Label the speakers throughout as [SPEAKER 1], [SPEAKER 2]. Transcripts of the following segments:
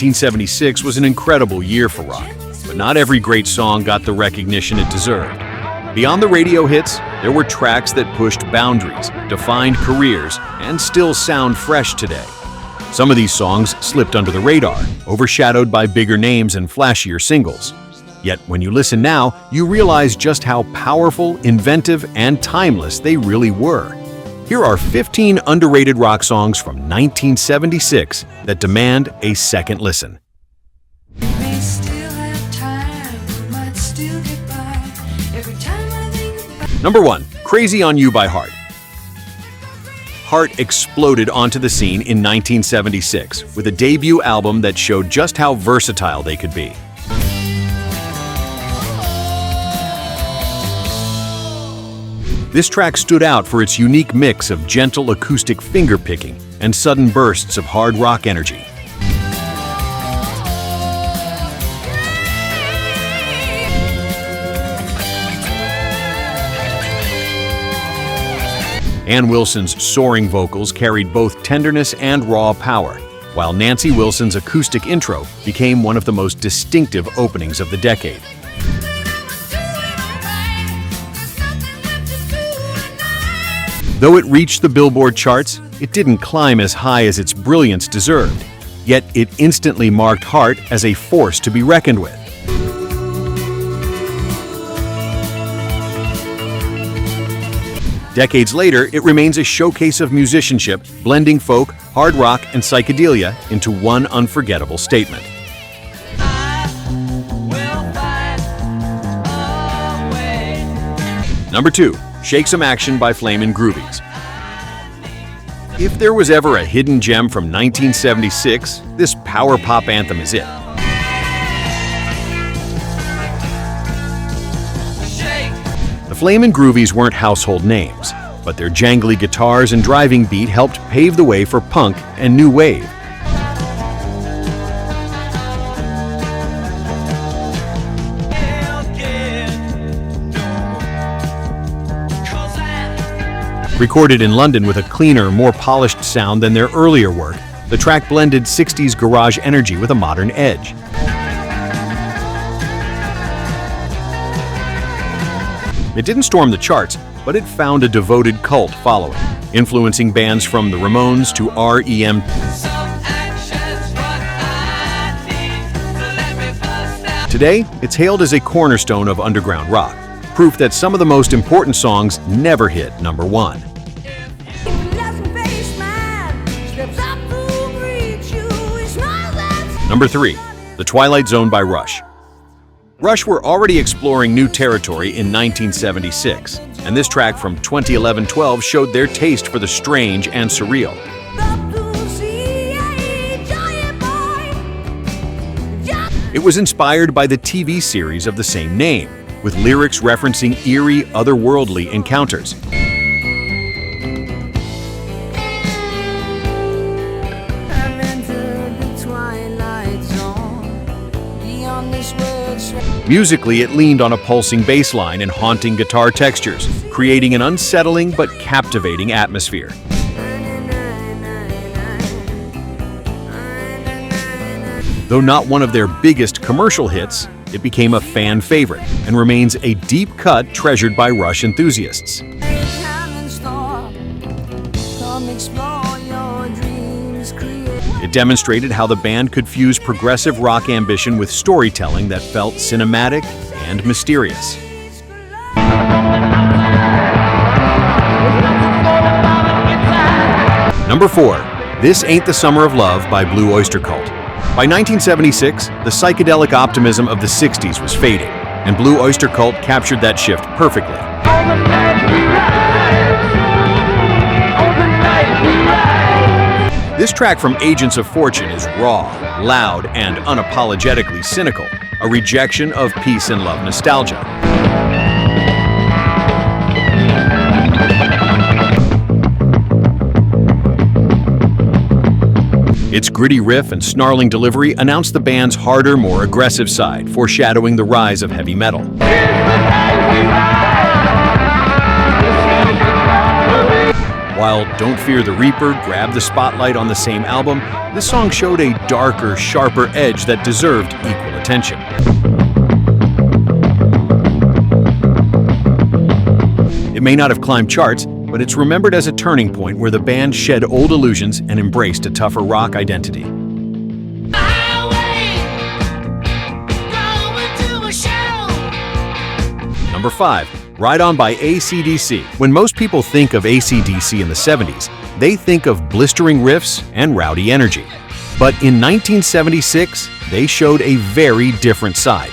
[SPEAKER 1] 1976 was an incredible year for rock, but not every great song got the recognition it deserved. Beyond the radio hits, there were tracks that pushed boundaries, defined careers, and still sound fresh today. Some of these songs slipped under the radar, overshadowed by bigger names and flashier singles. Yet when you listen now, you realize just how powerful, inventive, and timeless they really were. Here are 15 underrated rock songs from 1976 that demand a second listen. Number 1. Crazy on You by Heart. Heart exploded onto the scene in 1976 with a debut album that showed just how versatile they could be. This track stood out for its unique mix of gentle acoustic finger-picking and sudden bursts of hard rock energy. Ann Wilson's soaring vocals carried both tenderness and raw power, while Nancy Wilson's acoustic intro became one of the most distinctive openings of the decade. Though it reached the Billboard charts, it didn't climb as high as its brilliance deserved, yet it instantly marked Heart as a force to be reckoned with. Decades later, it remains a showcase of musicianship, blending folk, hard rock, and psychedelia into one unforgettable statement. Number 2. Shake Some Action by Flamin' Groovies. If there was ever a hidden gem from 1976, this power pop anthem is it. The Flamin' Groovies weren't household names, but their jangly guitars and driving beat helped pave the way for punk and new wave. Recorded in London with a cleaner, more polished sound than their earlier work, the track blended 60s garage energy with a modern edge. It didn't storm the charts, but it found a devoted cult following, influencing bands from the Ramones to R.E.M. Today, it's hailed as a cornerstone of underground rock, proof that some of the most important songs never hit number 1. Number 3. The Twilight Zone by Rush. Rush were already exploring new territory in 1976, and this track from 2011-12 showed their taste for the strange and surreal. It was inspired by the TV series of the same name, with lyrics referencing eerie, otherworldly encounters. Musically, it leaned on a pulsing bass line and haunting guitar textures, creating an unsettling but captivating atmosphere. Though not one of their biggest commercial hits, it became a fan favorite and remains a deep cut treasured by Rush enthusiasts. It demonstrated how the band could fuse progressive rock ambition with storytelling that felt cinematic and mysterious. Number 4. This Ain't the Summer of Love by Blue Oyster Cult. By 1976, the psychedelic optimism of the 60s was fading, and Blue Oyster Cult captured that shift perfectly. This track from Agents of Fortune is raw, loud, and unapologetically cynical, a rejection of peace and love nostalgia. Its gritty riff and snarling delivery announced the band's harder, more aggressive side, foreshadowing the rise of heavy metal. While Don't Fear the Reaper grabbed the spotlight on the same album, this song showed a darker, sharper edge that deserved equal attention. It may not have climbed charts, but it's remembered as a turning point where the band shed old illusions and embraced a tougher rock identity. Number 5. Ride On by AC/DC. When most people think of AC/DC in the 70s, they think of blistering riffs and rowdy energy. But in 1976, they showed a very different side.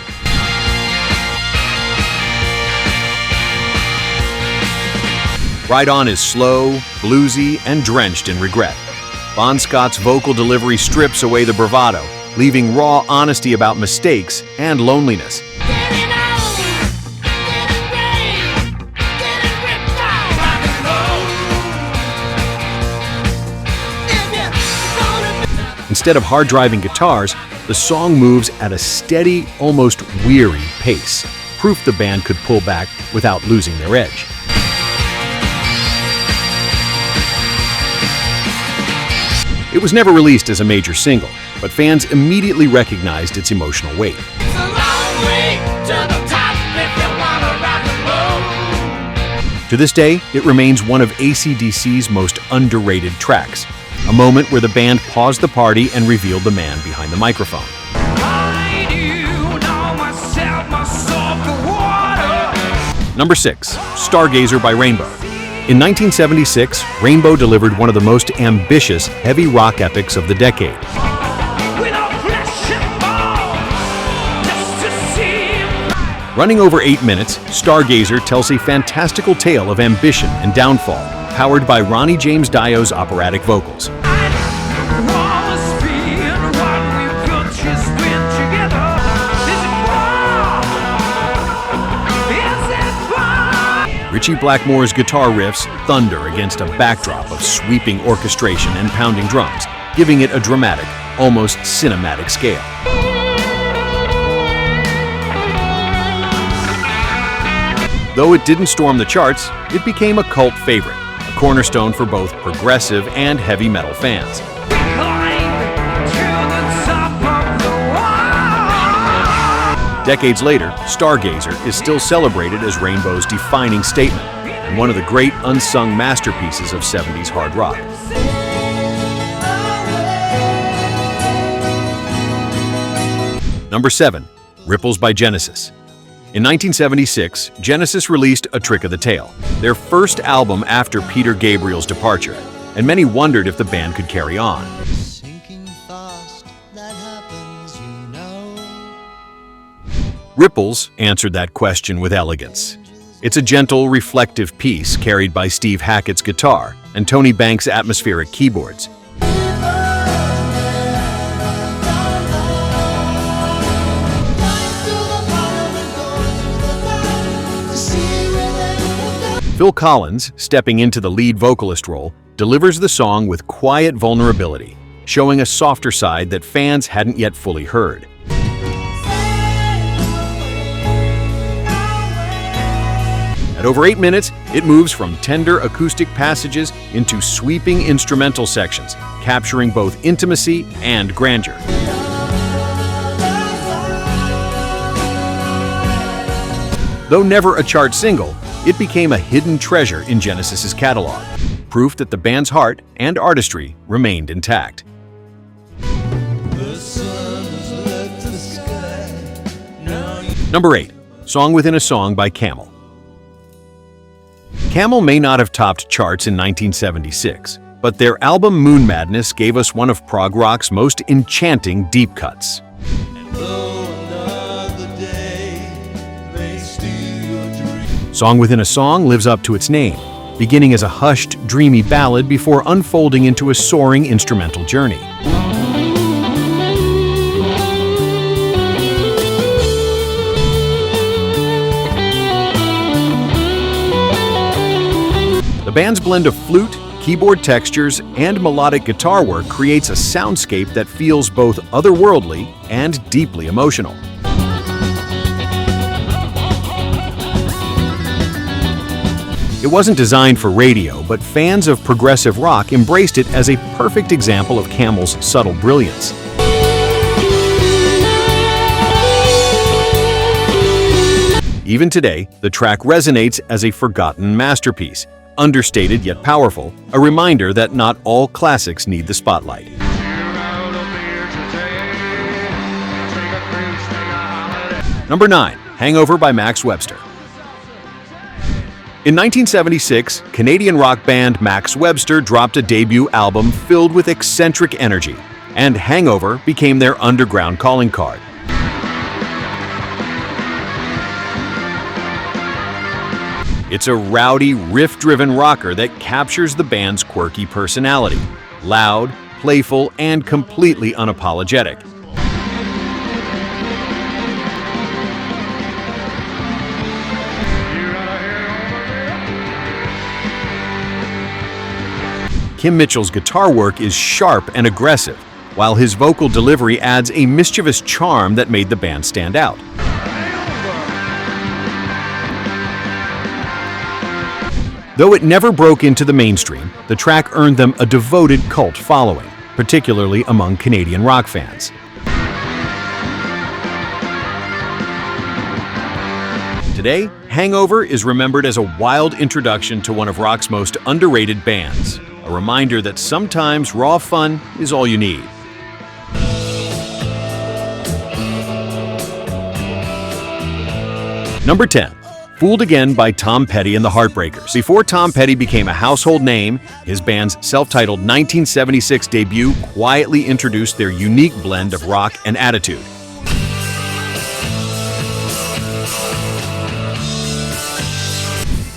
[SPEAKER 1] Ride On is slow, bluesy, and drenched in regret. Bon Scott's vocal delivery strips away the bravado, leaving raw honesty about mistakes and loneliness. Instead of hard-driving guitars, the song moves at a steady, almost weary pace, proof the band could pull back without losing their edge. It was never released as a major single, but fans immediately recognized its emotional weight.
[SPEAKER 2] It's a long way to the top if you wanna rock and roll.
[SPEAKER 1] To this day, it remains one of AC/DC's most underrated tracks, a moment where the band paused the party and revealed the man behind the microphone. Number 6. Stargazer by Rainbow. In 1976, Rainbow delivered one of the most ambitious heavy rock epics of the decade. Running over 8 minutes, Stargazer tells a fantastical tale of ambition and downfall, powered by Ronnie James Dio's operatic vocals. Ritchie Blackmore's guitar riffs thunder against a backdrop of sweeping orchestration and pounding drums, giving it a dramatic, almost cinematic scale. Though it didn't storm the charts, it became a cult favorite, a cornerstone for both progressive and heavy metal fans. Decades later, Stargazer is still celebrated as Rainbow's defining statement and one of the great unsung masterpieces of 70s hard rock. Number 7. Ripples by Genesis. In 1976, Genesis released A Trick of the Tail, their first album after Peter Gabriel's departure, and many wondered if the band could carry on. Ripples answered that question with elegance. It's a gentle, reflective piece carried by Steve Hackett's guitar and Tony Banks' atmospheric keyboards. Phil Collins, stepping into the lead vocalist role, delivers the song with quiet vulnerability, showing a softer side that fans hadn't yet fully heard. At over 8 minutes, it moves from tender acoustic passages into sweeping instrumental sections, capturing both intimacy and grandeur. Though never a chart single, it became a hidden treasure in Genesis's catalog, proof that the band's heart and artistry remained intact. Number 8. Song Within a Song by Camel. Camel may not have topped charts in 1976, but their album Moon Madness gave us one of prog rock's most enchanting deep cuts. Song Within a Song lives up to its name, beginning as a hushed, dreamy ballad before unfolding into a soaring instrumental journey. The band's blend of flute, keyboard textures, and melodic guitar work creates a soundscape that feels both otherworldly and deeply emotional. It wasn't designed for radio, but fans of progressive rock embraced it as a perfect example of Camel's subtle brilliance. Even today, the track resonates as a forgotten masterpiece, understated yet powerful, a reminder that not all classics need the spotlight. Number 9. Hangover by Max Webster. In 1976, Canadian rock band Max Webster dropped a debut album filled with eccentric energy, and Hangover became their underground calling card. It's a rowdy, riff-driven rocker that captures the band's quirky personality, loud, playful, and completely unapologetic. Kim Mitchell's guitar work is sharp and aggressive, while his vocal delivery adds a mischievous charm that made the band stand out. Though it never broke into the mainstream, the track earned them a devoted cult following, particularly among Canadian rock fans. Today, Hangover is remembered as a wild introduction to one of rock's most underrated bands, a reminder that sometimes raw fun is all you need. Number 10. Fooled Again by Tom Petty and the Heartbreakers. Before Tom Petty became a household name, his band's self-titled 1976 debut quietly introduced their unique blend of rock and attitude.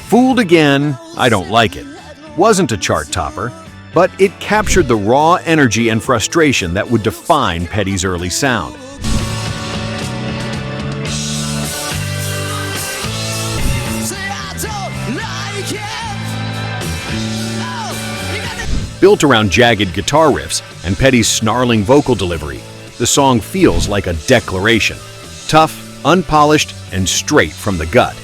[SPEAKER 1] Fooled Again, I don't like it, wasn't a chart topper, but it captured the raw energy and frustration that would define Petty's early sound. Built around jagged guitar riffs and Petty's snarling vocal delivery, the song feels like a declaration. Tough, unpolished, and straight from the gut.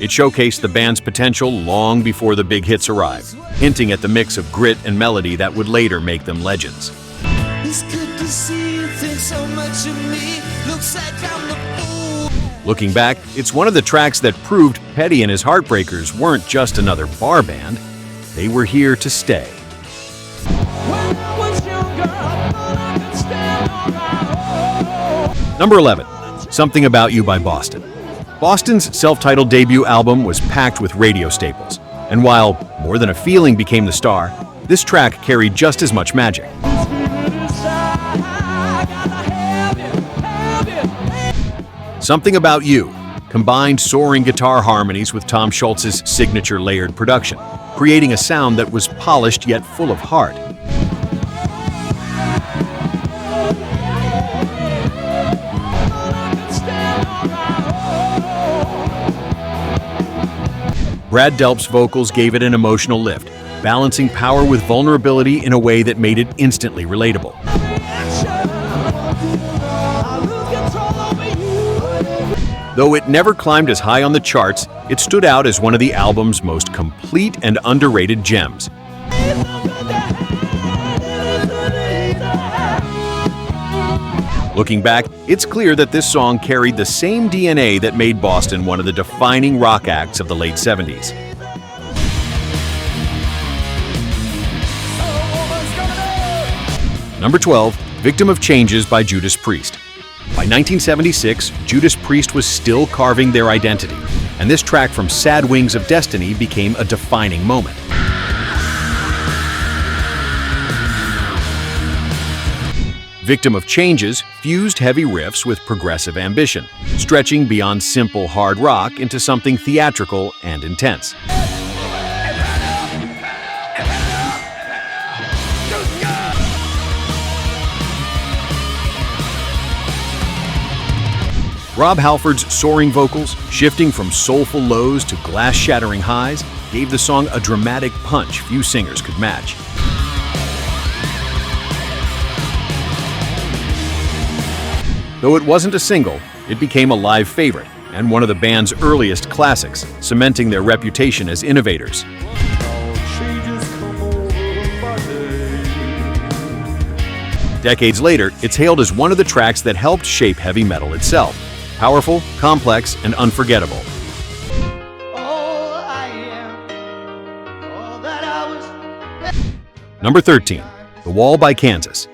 [SPEAKER 1] It showcased the band's potential long before the big hits arrived, hinting at the mix of grit and melody that would later make them legends. It's good to see you think so much of me. Looks like I'm the fool. Looking back, it's one of the tracks that proved Petty and his Heartbreakers weren't just another bar band. They were here to stay. Number 11. Something About You by Boston. Boston's self-titled debut album was packed with radio staples, and while More Than a Feeling became the star, this track carried just as much magic. Something About You combined soaring guitar harmonies with Tom Scholz's signature layered production, creating a sound that was polished yet full of heart. Brad Delp's vocals gave it an emotional lift, balancing power with vulnerability in a way that made it instantly relatable. Though it never climbed as high on the charts, it stood out as one of the album's most complete and underrated gems. Looking back, it's clear that this song carried the same DNA that made Boston one of the defining rock acts of the late 70s. Number 12, Victim of Changes by Judas Priest. By 1976, Judas Priest was still carving their identity, and this track from Sad Wings of Destiny became a defining moment. Victim of Changes fused heavy riffs with progressive ambition, stretching beyond simple hard rock into something theatrical and intense. Rob Halford's soaring vocals, shifting from soulful lows to glass-shattering highs, gave the song a dramatic punch few singers could match. Though it wasn't a single, It became a live favorite and one of the band's earliest classics, cementing their reputation as innovators. Decades later, it's hailed as one of the tracks that helped shape heavy metal itself. Powerful, complex, and unforgettable. Number 13, The Wall by Kansas.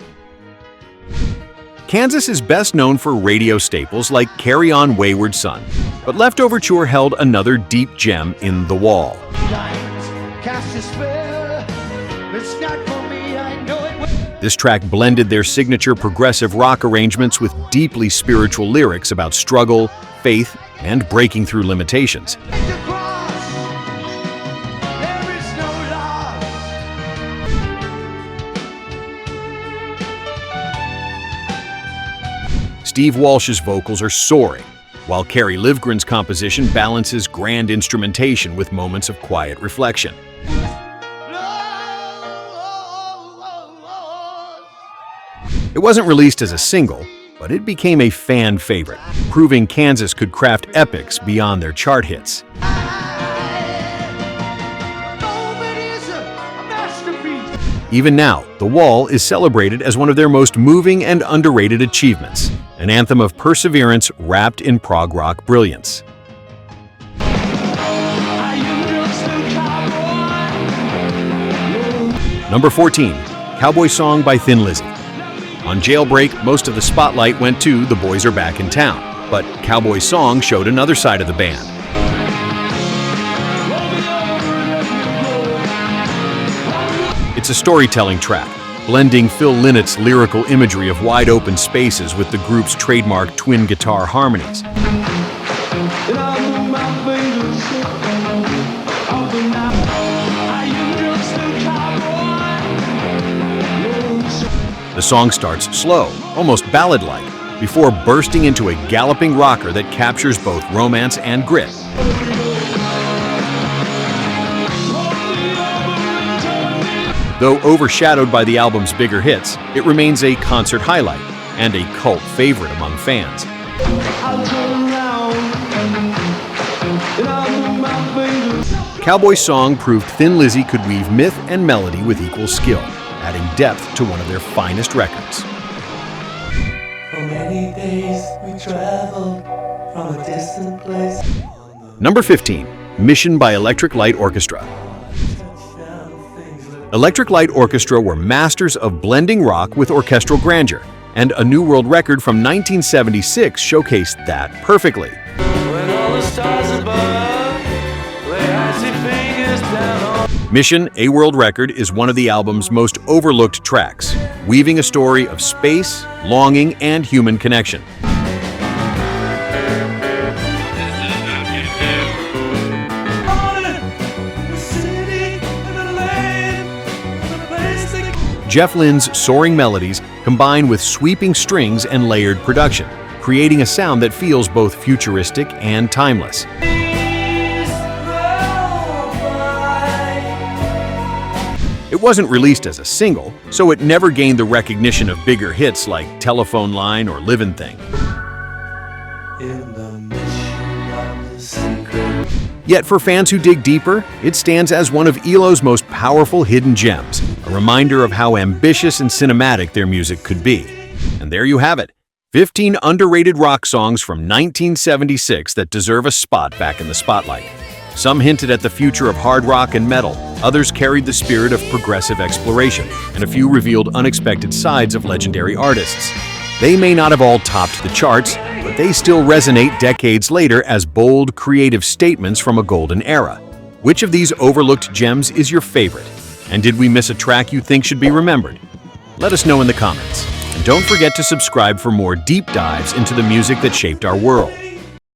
[SPEAKER 1] Kansas is best known for radio staples like Carry On Wayward Son, but Leftover Tour held another deep gem in The Wall. This track blended their signature progressive rock arrangements with deeply spiritual lyrics about struggle, faith, and breaking through limitations. Steve Walsh's vocals are soaring, while Kerry Livgren's composition balances grand instrumentation with moments of quiet reflection. It wasn't released as a single, but it became a fan favorite, proving Kansas could craft epics beyond their chart hits. Even now, The Wall is celebrated as one of their most moving and underrated achievements, an anthem of perseverance wrapped in prog rock brilliance. Number 14, Cowboy Song by Thin Lizzy. On Jailbreak, most of the spotlight went to The Boys Are Back in Town, but Cowboy Song showed another side of the band. It's a storytelling track, blending Phil Lynnett's lyrical imagery of wide-open spaces with the group's trademark twin guitar harmonies. The song starts slow, almost ballad-like, before bursting into a galloping rocker that captures both romance and grit. Though overshadowed by the album's bigger hits, it remains a concert highlight and a cult favorite among fans. Cowboy Song proved Thin Lizzy could weave myth and melody with equal skill, adding depth to one of their finest records.
[SPEAKER 3] For many days we traveled from a distant place.
[SPEAKER 1] Number 15, Mission by Electric Light Orchestra. Electric Light Orchestra were masters of blending rock with orchestral grandeur, and a New World record from 1976 showcased that perfectly.
[SPEAKER 3] When all the stars above lay icy fingers down on.
[SPEAKER 1] Mission, a world record, is one of the album's most overlooked tracks, weaving a story of space, longing, and human connection. Jeff Lynne's soaring melodies combine with sweeping strings and layered production, creating a sound that feels both futuristic and timeless. It wasn't released as a single, so it never gained the recognition of bigger hits like Telephone Line or Livin' Thing.
[SPEAKER 3] In the mission of the secret.
[SPEAKER 1] Yet for fans who dig deeper, it stands as one of ELO's most powerful hidden gems, a reminder of how ambitious and cinematic their music could be. And there you have it, 15 underrated rock songs from 1976 that deserve a spot back in the spotlight. Some hinted at the future of hard rock and metal, others carried the spirit of progressive exploration, and a few revealed unexpected sides of legendary artists. They may not have all topped the charts, but they still resonate decades later as bold, creative statements from a golden era. Which of these overlooked gems is your favorite? And did we miss a track you think should be remembered? Let us know in the comments. And don't forget to subscribe for more deep dives into the music that shaped our world.